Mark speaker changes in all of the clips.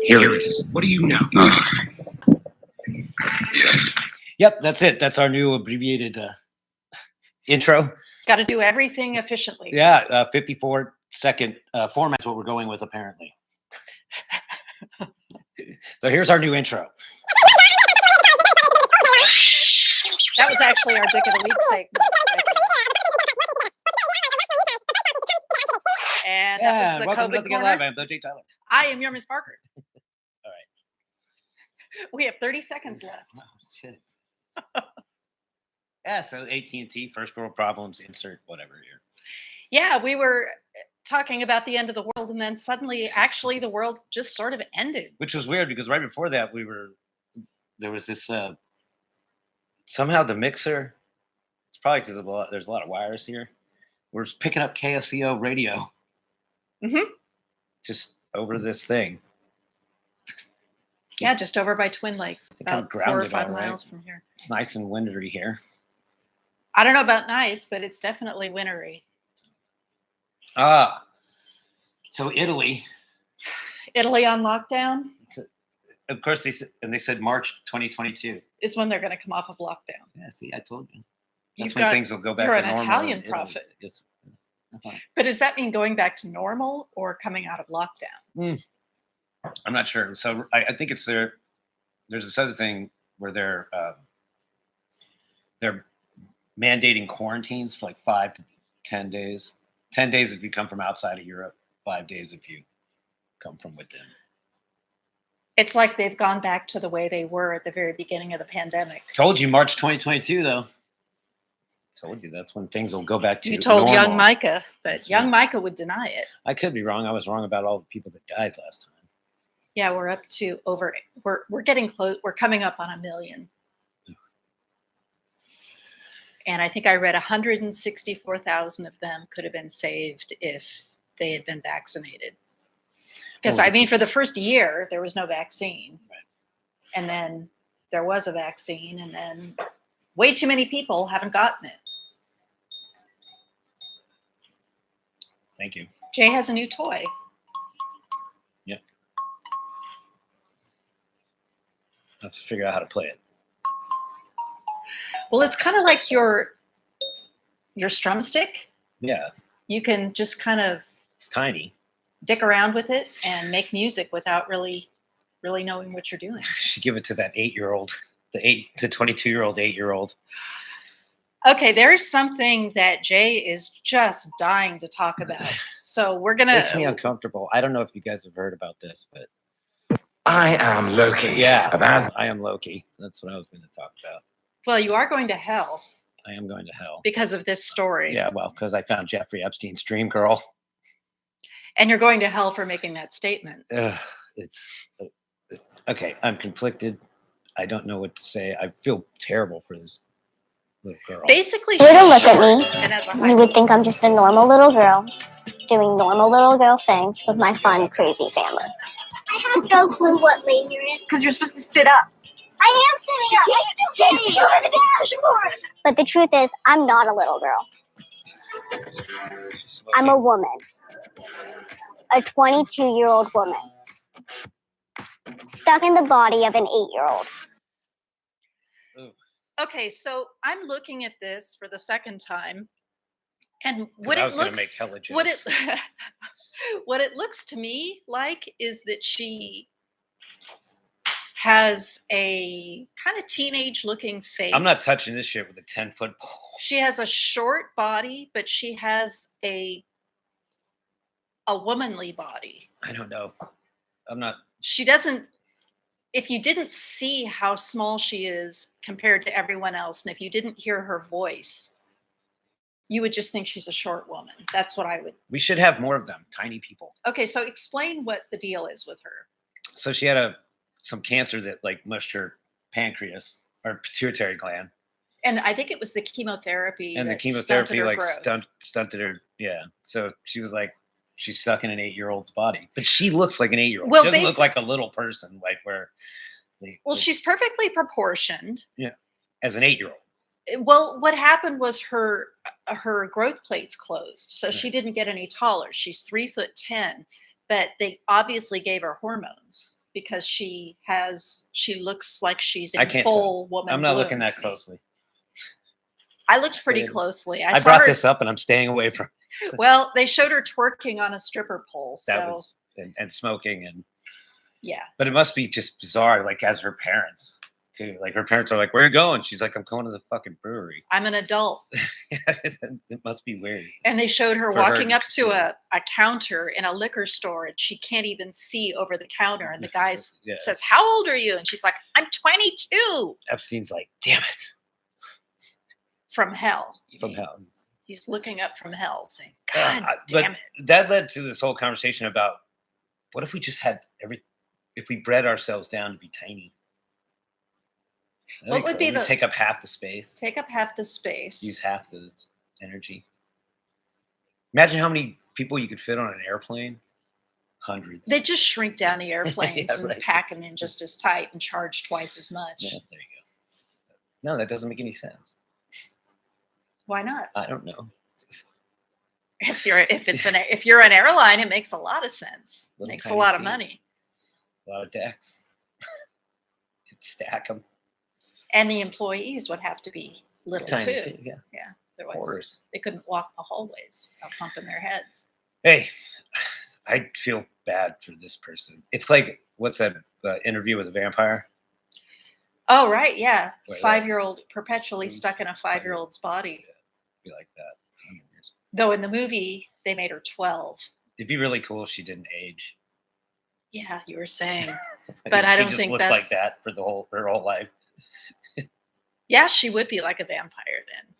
Speaker 1: Here it is. What do you know?
Speaker 2: Yep, that's it. That's our new abbreviated intro.
Speaker 3: Got to do everything efficiently.
Speaker 2: Yeah, 54-second format's what we're going with, apparently. So here's our new intro.
Speaker 3: That was actually our Dick of the Week segment. And that was the
Speaker 2: welcome to
Speaker 3: COVID
Speaker 2: Nothing
Speaker 3: corner.
Speaker 2: Live. I'm J. Tyler.
Speaker 3: I am your Miss Parker.
Speaker 2: All right.
Speaker 3: We have 30 seconds left.
Speaker 2: Oh, shit. Yeah, so AT&T, first world problems, insert whatever here.
Speaker 3: Yeah, we were talking about the end of the world, and then suddenly, actually, the world just sort of ended.
Speaker 2: Which was weird because right before that, there was this, somehow the mixer, it's probably because there's a lot of wires here. We're picking up KFCO radio.
Speaker 3: Mm-hmm.
Speaker 2: Just over this thing.
Speaker 3: Yeah, just over by Twin Lakes, about 4 or 5 miles from here.
Speaker 2: It's nice and wintry here.
Speaker 3: I don't know about nice, but it's definitely wintry.
Speaker 2: So Italy
Speaker 3: on lockdown?
Speaker 2: Of course, they said March 2022
Speaker 3: is when they're going to come off of lockdown.
Speaker 2: Yeah, see, I told you. That's when things will go back to normal.
Speaker 3: You're an Italian prophet.
Speaker 2: Yes.
Speaker 3: But does that mean going back to normal or coming out of lockdown?
Speaker 2: I'm not sure. So I think it's there's this other thing where they're mandating quarantines for like 5 to 10 days. 10 days if you come from outside of Europe, 5 days if you come from within.
Speaker 3: It's like they've gone back to the way they were at the very beginning of the pandemic.
Speaker 2: Told you March 2022, though. Told you that's when things will go back to
Speaker 3: You told
Speaker 2: normal.
Speaker 3: young Micah, but
Speaker 2: That's
Speaker 3: young
Speaker 2: right.
Speaker 3: Micah would deny it.
Speaker 2: I could be wrong. I was wrong about all the people that died last time.
Speaker 3: Yeah, we're up to we're getting close. We're coming up on 1 million. And I think I read 164,000 of them could have been saved if they had been vaccinated. Because, I mean, for the first year, there was no vaccine.
Speaker 2: Right.
Speaker 3: And then there was a vaccine, and then way too many people haven't gotten it.
Speaker 2: Thank you.
Speaker 3: Jay has a new toy.
Speaker 2: Yep. I have to figure out how to play it.
Speaker 3: Well, it's kind of like your strum stick.
Speaker 2: Yeah.
Speaker 3: You can just kind of
Speaker 2: It's tiny.
Speaker 3: dick around with it and make music without really knowing what you're doing.
Speaker 2: Should give it to that 8-year-old, the 8 to 22-year-old, 8-year-old.
Speaker 3: Okay, there's something that Jay is just dying to talk about. So we're gonna.
Speaker 2: Makes me uncomfortable. I don't know if you guys have heard about this, but
Speaker 1: I am Loki.
Speaker 2: yeah,
Speaker 1: Of As-
Speaker 2: I am Loki. That's what I was going to talk about.
Speaker 3: Well, you are going to hell
Speaker 2: I am going to hell.
Speaker 3: because of this story.
Speaker 2: Yeah, well, because I found Jeffrey Epstein's dream girl.
Speaker 3: And you're going to hell for making that statement.
Speaker 2: It's okay. I'm conflicted. I don't know what to say. I feel terrible for this little girl.
Speaker 3: Basically,
Speaker 4: Way to look at me.
Speaker 3: and as a
Speaker 4: You would think I'm just a normal little girl doing normal little girl things with my fun, crazy family.
Speaker 5: I have no clue what lane you're in.
Speaker 6: Because you're supposed to sit up.
Speaker 5: I am sitting up. I still can't see over the dashboard.
Speaker 4: But the truth is, I'm not a little girl.
Speaker 2: She's
Speaker 4: I'm a
Speaker 2: smoking.
Speaker 4: woman. A 22-year-old woman. Stuck in the body of an 8-year-old.
Speaker 3: Okay, so I'm looking at this for the second time, and what
Speaker 2: I
Speaker 3: it
Speaker 2: was gonna
Speaker 3: looks
Speaker 2: make hella
Speaker 3: what
Speaker 2: jokes.
Speaker 3: it what it looks to me like is that she has a kind of teenage looking face.
Speaker 2: I'm not touching this shit with a 10-foot pole.
Speaker 3: She has a short body, but she has a womanly body.
Speaker 2: I don't know. I'm not.
Speaker 3: She doesn't. If you didn't see how small she is compared to everyone else, and if you didn't hear her voice, you would just think she's a short woman. That's what I would.
Speaker 2: We should have more of them, tiny people.
Speaker 3: Okay, so explain what the deal is with her.
Speaker 2: So she had some cancer that like mushed her pancreas or pituitary gland,
Speaker 3: And I think it was the chemotherapy.
Speaker 2: and the
Speaker 3: that
Speaker 2: chemotherapy
Speaker 3: stunted her
Speaker 2: like
Speaker 3: growth.
Speaker 2: stunted her. Yeah. So she was like, she's stuck in an 8-year-old's body, but she looks like an 8-year-old.
Speaker 3: Well,
Speaker 2: She doesn't look like a little person, like where.
Speaker 3: Well, she's perfectly proportioned.
Speaker 2: As an 8-year-old.
Speaker 3: Well, what happened was her growth plates closed, so she
Speaker 2: Right.
Speaker 3: didn't get any taller. She's 3'10", but they obviously gave her hormones. because she looks like she's
Speaker 2: I
Speaker 3: in
Speaker 2: can't
Speaker 3: full woman.
Speaker 2: I'm not
Speaker 3: bloom
Speaker 2: looking that
Speaker 3: to me.
Speaker 2: closely.
Speaker 3: I looked pretty
Speaker 2: Stayed-
Speaker 3: closely.
Speaker 2: I
Speaker 3: saw
Speaker 2: brought
Speaker 3: her.
Speaker 2: this up and I'm staying away from
Speaker 3: Well, they showed her twerking on a stripper pole.
Speaker 2: that.
Speaker 3: So
Speaker 2: Was and smoking and
Speaker 3: yeah,
Speaker 2: but it must be just bizarre, like as her parents too. Like her parents are like, "Where are you going?" She's like, "I'm going to the fucking brewery."
Speaker 3: I'm an adult.
Speaker 2: It must be weird.
Speaker 3: And they showed her
Speaker 2: For her
Speaker 3: walking
Speaker 2: to
Speaker 3: up to
Speaker 2: see.
Speaker 3: a counter in a liquor store, and she can't even see over the counter. And the guy
Speaker 2: Yeah.
Speaker 3: says, "How old are you?" And she's like, "I'm 22."
Speaker 2: Epstein's like, "Damn it."
Speaker 3: From hell.
Speaker 2: From hell.
Speaker 3: He's looking up from hell saying,
Speaker 2: Uh,
Speaker 3: God
Speaker 2: but
Speaker 3: damn it.
Speaker 2: that led to this whole conversation about what if we just had if we bred ourselves down to be tiny? That'd
Speaker 3: What would
Speaker 2: cool.
Speaker 3: be
Speaker 2: We'd
Speaker 3: the-
Speaker 2: take up half the space,
Speaker 3: Take up half the space.
Speaker 2: use half the energy. Imagine how many people you could fit on an airplane. Hundreds.
Speaker 3: They just shrink down the airplanes and
Speaker 2: right.
Speaker 3: pack them in just as tight and charge twice as much.
Speaker 2: Yeah, there you go. No, that doesn't make any sense.
Speaker 3: Why not?
Speaker 2: I don't know. Just
Speaker 3: If you're an airline, it makes a lot of sense.
Speaker 2: Little
Speaker 3: Makes a
Speaker 2: tiny
Speaker 3: lot of
Speaker 2: seats.
Speaker 3: money.
Speaker 2: a lot of decks. Stack them.
Speaker 3: And the employees would have to be little
Speaker 2: Tiny
Speaker 3: too.
Speaker 2: too, yeah.
Speaker 3: Otherwise,
Speaker 2: Quarters.
Speaker 3: they couldn't walk the hallways without pumping their heads.
Speaker 2: Hey, I feel bad for this person. It's like, what's that interview with a vampire?
Speaker 3: Oh, right. Yeah.
Speaker 2: Wait,
Speaker 3: 5-year-old perpetually stuck in a 5-year-old's body.
Speaker 2: Be like that.
Speaker 3: Though in the movie, they made her 12.
Speaker 2: It'd be really cool if she didn't age.
Speaker 3: Yeah, you were saying. But I
Speaker 2: She
Speaker 3: don't
Speaker 2: just
Speaker 3: think
Speaker 2: looked
Speaker 3: that's
Speaker 2: like that for her whole life.
Speaker 3: Yeah, she would be like a vampire then.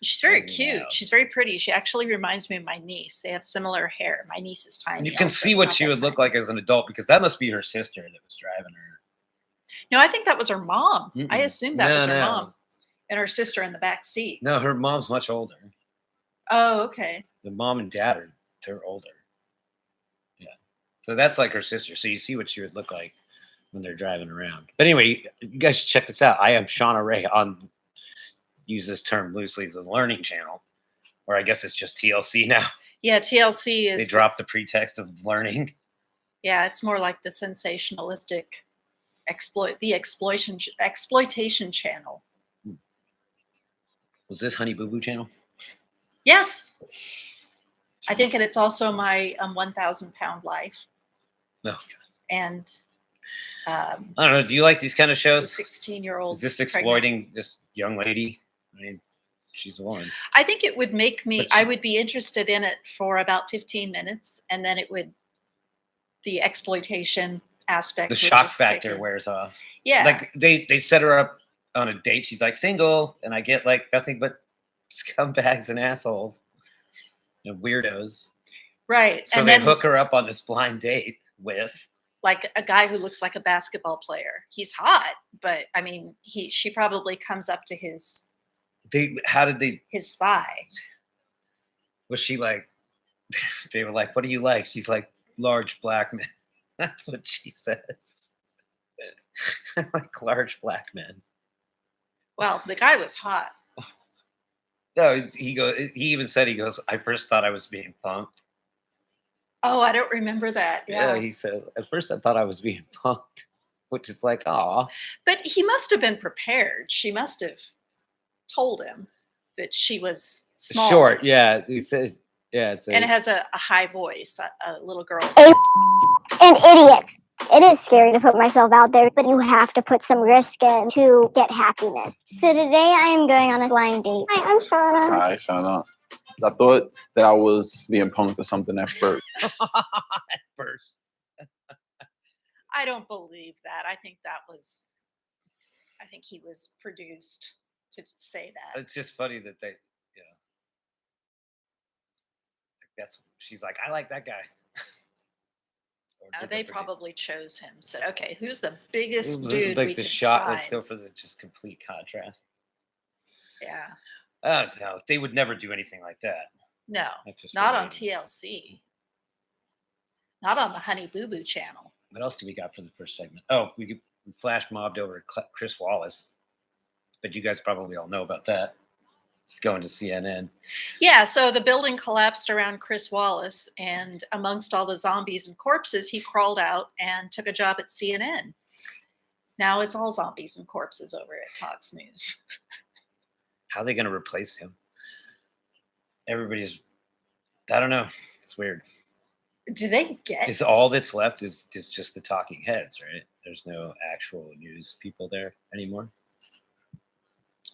Speaker 3: She's very
Speaker 2: Oh,
Speaker 3: cute.
Speaker 2: wow.
Speaker 3: She's very pretty. She actually reminds me of my niece. They have similar hair. My niece is tiny.
Speaker 2: You can
Speaker 3: also,
Speaker 2: see what
Speaker 3: not
Speaker 2: she
Speaker 3: that
Speaker 2: would look
Speaker 3: tiny.
Speaker 2: like as an adult because that must be her sister that was driving her.
Speaker 3: No, I think that was her mom. I
Speaker 2: Mm-mm.
Speaker 3: assumed that was her
Speaker 2: No.
Speaker 3: mom and her sister in the back seat.
Speaker 2: No, her mom's much older.
Speaker 3: Oh, okay.
Speaker 2: The mom and dad they're older. Yeah. So that's like her sister. So you see what she would look like when they're driving around. But anyway, you guys should check this out. I am Shauna Ray on, use this term loosely, the Learning Channel. Or I guess it's just TLC now.
Speaker 3: Yeah, TLC
Speaker 2: They
Speaker 3: is.
Speaker 2: dropped the pretext of learning.
Speaker 3: Yeah, it's more like the sensationalistic exploitation channel.
Speaker 2: Was this Honey Boo Boo Channel?
Speaker 3: Yes, I think, and it's also my 1,000 pound life.
Speaker 2: No.
Speaker 3: And
Speaker 2: I don't know. Do you like these kind of
Speaker 3: the
Speaker 2: shows?
Speaker 3: 16-year-old.
Speaker 2: Is this exploiting this young lady? I mean, she's a woman.
Speaker 3: I think it would make me.
Speaker 2: But
Speaker 3: I would be interested in it for about 15 minutes, and then it would. The exploitation aspect.
Speaker 2: The
Speaker 3: would
Speaker 2: shock
Speaker 3: just take
Speaker 2: factor
Speaker 3: it.
Speaker 2: wears off.
Speaker 3: Yeah.
Speaker 2: Like they set her up on a date. She's like single, and I get like nothing but scumbags and assholes and weirdos.
Speaker 3: Right.
Speaker 2: So
Speaker 3: and
Speaker 2: they
Speaker 3: then
Speaker 2: hook her up on this blind date with.
Speaker 3: like a guy who looks like a basketball player. He's hot, but I mean, she probably comes up to his
Speaker 2: How did they?
Speaker 3: thigh.
Speaker 2: Was she like? They were like, "What do you like?" She's like, "Large black men." That's what she said. I like large black men.
Speaker 3: Well, the guy was hot.
Speaker 2: No, he goes. He even said, "He goes." I first thought I was being punked.
Speaker 3: Oh, I don't remember that.
Speaker 2: Yeah,
Speaker 3: Yeah.
Speaker 2: he says. At first, I thought I was being punked, which is like, "Aw."
Speaker 3: But he must have been prepared. She must have told him that she was small.
Speaker 2: Short. Yeah, he says. Yeah, it's
Speaker 3: And it has a high voice, a little girl.
Speaker 4: And idiots. It is scary to put myself out there, but you have to put some risk in to get happiness. So today I am going on a blind date. Hi, I'm Shauna.
Speaker 6: Hi, Shauna. I thought that I was being punked or something at first.
Speaker 2: at first.
Speaker 3: I don't believe that. I think he was produced to say that.
Speaker 2: It's just funny that they, she's like, I like that guy. Or did
Speaker 3: They
Speaker 2: producer-
Speaker 3: probably chose him. Said, okay, who's the biggest
Speaker 2: It was
Speaker 3: dude
Speaker 2: like
Speaker 3: we
Speaker 2: the
Speaker 3: can
Speaker 2: shot.
Speaker 3: find?
Speaker 2: Let's go for the just complete contrast.
Speaker 3: Yeah.
Speaker 2: I don't know. They would never do anything like that.
Speaker 3: No,
Speaker 2: That's just
Speaker 3: not
Speaker 2: what
Speaker 3: on
Speaker 2: they-
Speaker 3: TLC. Not on the Honey Boo Boo channel.
Speaker 2: What else do we got for the first segment? Oh, we flash mobbed over Chris Wallace, but you guys probably all know about that. He's going to CNN.
Speaker 3: Yeah, so the building collapsed around Chris Wallace, and amongst all the zombies and corpses, he crawled out and took a job at CNN. Now it's all zombies and corpses over at Fox News.
Speaker 2: How are they going to replace him? Everybody's, I don't know. It's weird.
Speaker 3: Do they get?
Speaker 2: Is all that's left is just the talking heads, right? There's no actual news people there anymore.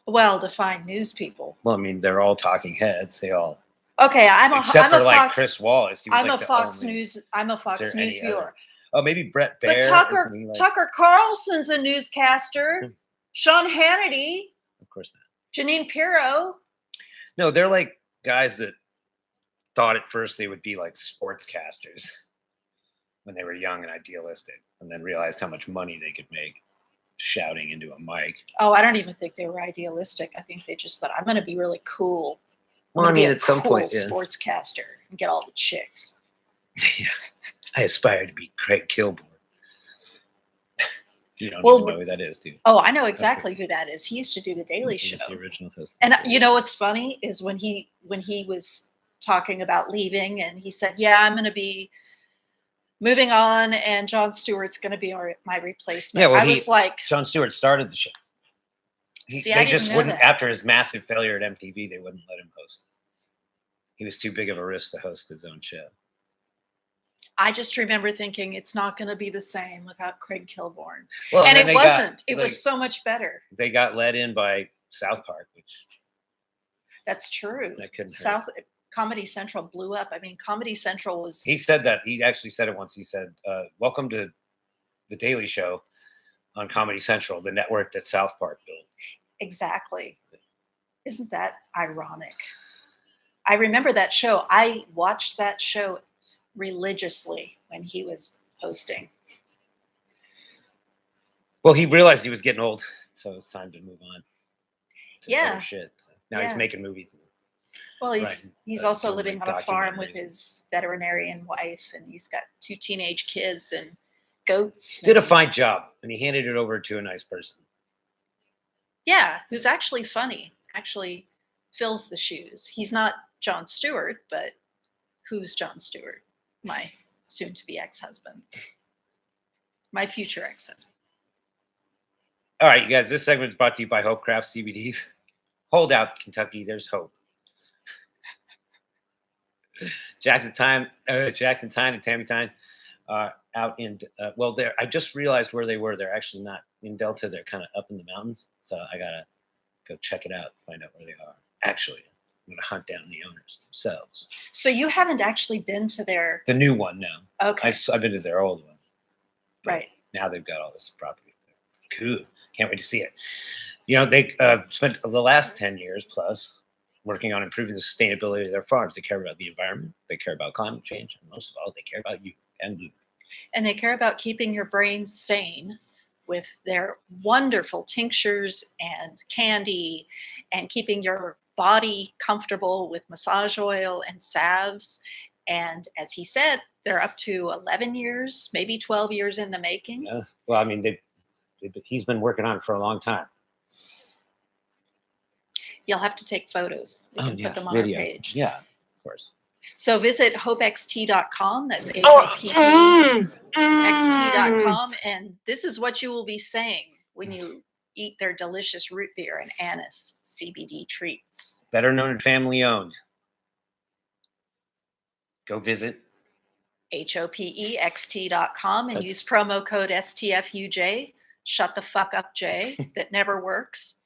Speaker 3: Well, define news people.
Speaker 2: Well, I mean, they're all talking heads. They all,
Speaker 3: Okay,
Speaker 2: except for like
Speaker 3: Fox,
Speaker 2: Chris Wallace. He was
Speaker 3: I'm
Speaker 2: like
Speaker 3: a
Speaker 2: the
Speaker 3: Fox
Speaker 2: only-
Speaker 3: News. I'm a Fox
Speaker 2: there
Speaker 3: News
Speaker 2: any
Speaker 3: viewer.
Speaker 2: other- Oh, maybe Brett Baer.
Speaker 3: But Tucker
Speaker 2: isn't he like-
Speaker 3: Tucker Carlson's a newscaster. Sean Hannity,
Speaker 2: Of course not.
Speaker 3: Janine Pirro.
Speaker 2: No, they're like guys that thought at first they would be like sportscasters when they were young and idealistic, and then realized how much money they could make shouting into a mic.
Speaker 3: Oh, I don't even think they were idealistic. I think they just thought, I'm going to be really cool. I'm
Speaker 2: Well, I
Speaker 3: gonna be
Speaker 2: mean,
Speaker 3: a
Speaker 2: at some
Speaker 3: cool
Speaker 2: point, yeah.
Speaker 3: sportscaster and get all the chicks.
Speaker 2: Yeah. I aspire to be Craig Kilborn. You don't
Speaker 3: Well,
Speaker 2: even know who that is, do you?
Speaker 3: Oh, I know exactly who that is. He used to do the Daily
Speaker 2: He
Speaker 3: Show.
Speaker 2: was the original host.
Speaker 3: And you know what's funny is when he was talking about leaving, and he said, "Yeah, I'm going to be moving on, and Jon Stewart's going to be my replacement."
Speaker 2: Yeah, well,
Speaker 3: I was like,
Speaker 2: Jon Stewart started the show.
Speaker 3: See, I
Speaker 2: They
Speaker 3: didn't
Speaker 2: just
Speaker 3: know
Speaker 2: wouldn't,
Speaker 3: that.
Speaker 2: after his massive failure at MTV, they wouldn't let him host. He was too big of a risk to host his own show.
Speaker 3: I just remember thinking it's not going to be the same without Craig Kilborn,
Speaker 2: Well,
Speaker 3: and
Speaker 2: then
Speaker 3: it
Speaker 2: they got-
Speaker 3: wasn't. It
Speaker 2: like,
Speaker 3: was so much better.
Speaker 2: They got let in by South Park, which
Speaker 3: That's true.
Speaker 2: that couldn't hurt.
Speaker 3: South Comedy Central blew up. I mean, Comedy Central was
Speaker 2: He said that. He actually said it once. He said, "Welcome to the Daily Show on Comedy Central, the network that South Park built."
Speaker 3: exactly. Isn't that ironic? I remember that show. I watched that show religiously when he was hosting.
Speaker 2: Well, he realized he was getting old, so it's time to move on. To
Speaker 3: Yeah.
Speaker 2: better shit. So now
Speaker 3: Yeah.
Speaker 2: he's making movies.
Speaker 3: Well, he's
Speaker 2: Right.
Speaker 3: he's
Speaker 2: But
Speaker 3: also
Speaker 2: doing,
Speaker 3: living
Speaker 2: like,
Speaker 3: on a farm with
Speaker 2: documentaries.
Speaker 3: his veterinarian wife, and he's got 2 teenage kids and goats.
Speaker 2: Did a
Speaker 3: and-
Speaker 2: fine job, and he handed it over to a nice person.
Speaker 3: Yeah, who's actually funny. Actually fills the shoes. He's not Jon Stewart, but who's Jon Stewart? My soon-to-be ex-husband. My future ex-husband.
Speaker 2: All right, you guys, this segment is brought to you by Hope Craft CBDs. Hold out, Kentucky. There's hope. Jackson Time and Tammy Time are out in, I just realized where they were. They're actually not in Delta. They're kind of up in the mountains. So I got to go check it out, find out where they are. Actually, I'm going to hunt down the owners themselves.
Speaker 3: So you haven't actually been to their
Speaker 2: The new one, no.
Speaker 3: okay,
Speaker 2: I've been to their old one.
Speaker 3: right?
Speaker 2: Now they've got all this property. Cool. Can't wait to see it. You know, they spent the last 10 years plus working on improving the sustainability of their farms. They care about the environment. They care about climate change. And most of all, they care about you and you.
Speaker 3: And they care about keeping your brain sane with their wonderful tinctures and candy, and keeping your body comfortable with massage oil and salves. And as he said, they're up to 11 years, maybe 12 years in the making.
Speaker 2: Yeah. Well, I mean, he's been working on it for a long time.
Speaker 3: You'll have to take photos. We can put them on
Speaker 2: video.
Speaker 3: our page.
Speaker 2: Yeah, of course.
Speaker 3: So visit hopext.com. That's
Speaker 2: Oh,
Speaker 3: HOPEXT.com. And this is what you will be saying when you eat their delicious root beer and anise CBD treats.
Speaker 2: Better known and family owned. Go visit.
Speaker 3: HOPEXT.com and
Speaker 2: That's-
Speaker 3: use promo code STFUJ. Shut the fuck up, Jay. That never works.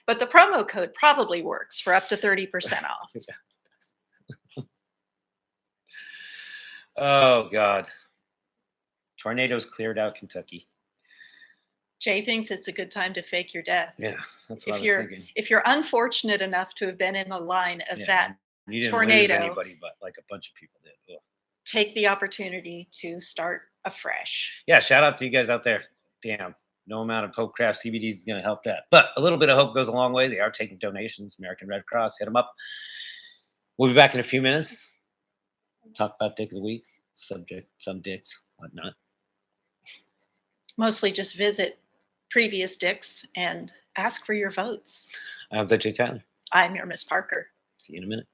Speaker 3: But the promo code probably works for up to 30% off.
Speaker 2: Oh, God. Tornadoes cleared out Kentucky.
Speaker 3: Jay thinks it's a good time to fake your death.
Speaker 2: Yeah, that's what
Speaker 3: If
Speaker 2: I was
Speaker 3: you're
Speaker 2: thinking.
Speaker 3: if you're unfortunate enough to have been in the line of
Speaker 2: Yeah,
Speaker 3: that,
Speaker 2: You didn't
Speaker 3: tornado.
Speaker 2: lose anybody, but like a bunch of people did. Ugh.
Speaker 3: take the opportunity to start afresh.
Speaker 2: Yeah, shout out to you guys out there. Damn, no amount of Hope Craft CBDs is going to help that. But a little bit of hope goes a long way. They are taking donations. American Red Cross, hit them up. We'll be back in a few minutes. Talk about Dick of the Week, subject, some dicks, whatnot.
Speaker 3: Mostly just visit previous dicks and ask for your votes.
Speaker 2: I'm the Jay Tyler.
Speaker 3: I'm your Miss Parker.
Speaker 2: See you in a minute.